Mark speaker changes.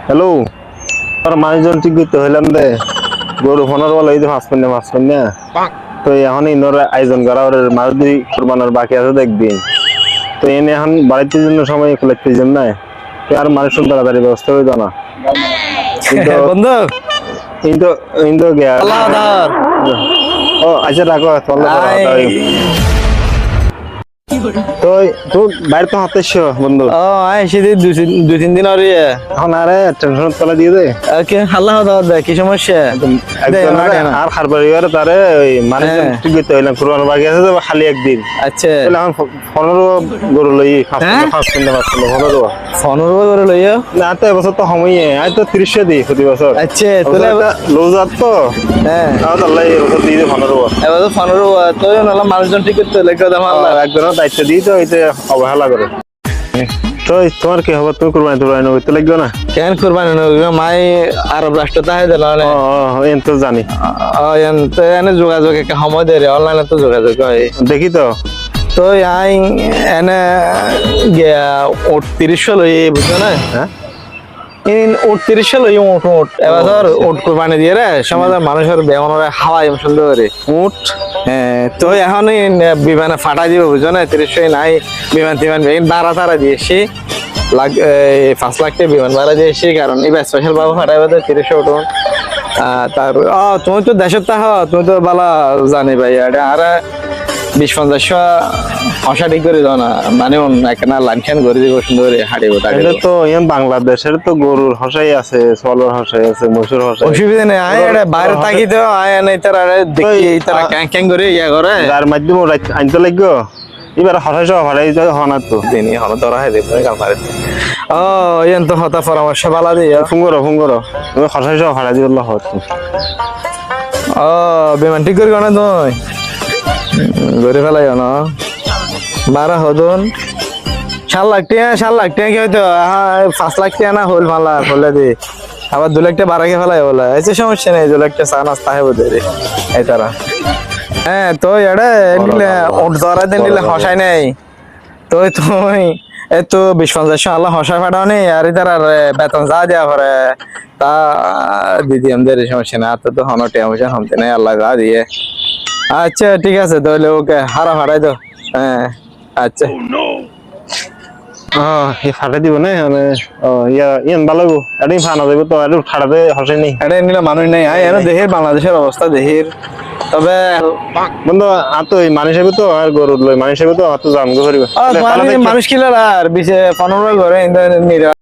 Speaker 1: hello তোর মানুষজন ঠিক করতে হইলাম দে গরু ফোনের বলে এই যে মাছ পান্না তো এখন ইনোর আয়োজন করা ওর মাছ দুই কোরবানোর বাকি আছে দেখবি তো এনে এখন বাড়িতে জন্য সময় লাগতে জন্য না তো আর মানুষের তাড়াতাড়ি ব্যবস্থা হইতো না
Speaker 2: বন্ধু
Speaker 1: কিন্তু কিন্তু গিয়া ও আচ্ছা রাখো তো তুই বাইরে তো হাতে বন্ধু
Speaker 2: ও আইসি দুই তিন দিন আরে
Speaker 1: এখন আরে টেনশন তলা দিয়ে দে
Speaker 2: ওকে আল্লাহ দাদা কি সমস্যা
Speaker 1: আর খারবাড়িবার তারে ওই মানে ঠিক করতে হইলাম কুরবান বাকি আছে তো খালি একদিন
Speaker 2: আচ্ছা
Speaker 1: তাহলে এখন 15 গরু লই 15
Speaker 2: করে লইয়া
Speaker 1: না তো এবছর তো সময়ই আজ তো 30 দিই প্রতি বছর
Speaker 2: আচ্ছা তাহলে
Speaker 1: লুজার তো
Speaker 2: হ্যাঁ
Speaker 1: আল্লাহ এবছর দিয়ে 15
Speaker 2: এবার 15 তো নালা মানুষজন ঠিক করতে হলে কথা মাল্লা
Speaker 1: একজনের দায়িত্ব দিই তো এতে অবহেলা করে তো তোমার কি হবে তুমি কুরবানি টুরবানি হইতে লাগবে না
Speaker 2: কেন কুরবানি নগো মাই আরব রাষ্ট্র তাহে দিল
Speaker 1: ও এন তো জানি
Speaker 2: এনে যোগাযোগ একটা সময় দেয় অনলাইনে তো যোগাযোগ হয়
Speaker 1: দেখি তো
Speaker 2: তো আই এনে 38 লই বুঝছো না
Speaker 1: হ্যাঁ
Speaker 2: 38 লই ওট এবার ধর ওট কুরবানি দিয়ে রে সমাজের মানুষের বেমনরে হাওয়াই সুন্দর করে
Speaker 1: উট
Speaker 2: হ্যাঁ তো এখন বিমানে ফাটাই দিব বুঝছো না 30 নাই বিমান তারা দিয়েছি 5 লাখ টাকা বিমান ভাড়া দিয়েছি কারণ এবার স্পেশাল ভাবে ফাটাইবে তো 30 উঠুন তার তুমি তো দেশের তা তুমি তো বালা জানি ভাই আর 20-50 হসা ঠিক করে দাও না মানে একটা লাইন খান করে দিব সুন্দর হাঁটিব
Speaker 1: এটা তো বাংলাদেশের তো গরুর হসাই আছে সলর হসাই আছে মসুর হসাই
Speaker 2: অসুবিধা নেই আয় এটা বাইরে থাকি তো আয় নাই তারা দেখি তারা ক্যাং করে ইয়া করে
Speaker 1: যার মাধ্যমে আনতে লাগবে এবার হসাই সব হারাই যায় হনা তো
Speaker 2: দিনই হলো ধরা হয় দেবে কাল পারে ও ইয়ান তো হতা পরামর্শ বালা দিও
Speaker 1: ফুঙ্গরো তুমি হসাই সব হারাই দিবল হত
Speaker 2: ও বিমান ঠিক করে না তুই গরে ফেলাই না 12 হদন 4 লাখ টাকা কি হয়তো 5 লাখ টাকা না হল ভালা হলে দি আবার 2 লাখ টাকা বাড়াকে ফেলাই বলে এসে সমস্যা নেই 2 লাখ টাকা চা নাস্তা হবে রে এই তারা হ্যাঁ তো এড়ে নিলে ওট ধরা দিন নিলে হসাই নাই তো তুই এত 20-50 আল্লাহ হসাই ফাটাও নেই আর তারা বেতন যা দেওয়া করে তা দিদি আমাদের সমস্যা না তো হনো টেনশন হমতে নাই আল্লাহ যা দিয়ে আচ্ছা ঠিক আছে তাহলে ওকে হারা ফাটাই দাও হ্যাঁ আচ্ছা
Speaker 1: ফাটাই দিব না মানে ইয়ান ভালো এটাই ফানা যাবো তো আর ফাটাতে হসাই নেই
Speaker 2: এটা নিলে মানুষ নেই এনে দেহের বাংলাদেশের অবস্থা দেহের তবে
Speaker 1: বন্ধু আর তো মানুষ হিসেবে তো আর গরু লই মানুষ হিসেবে তো অত জানগো করিবে
Speaker 2: মানুষ কিলার আর 15 ঘরে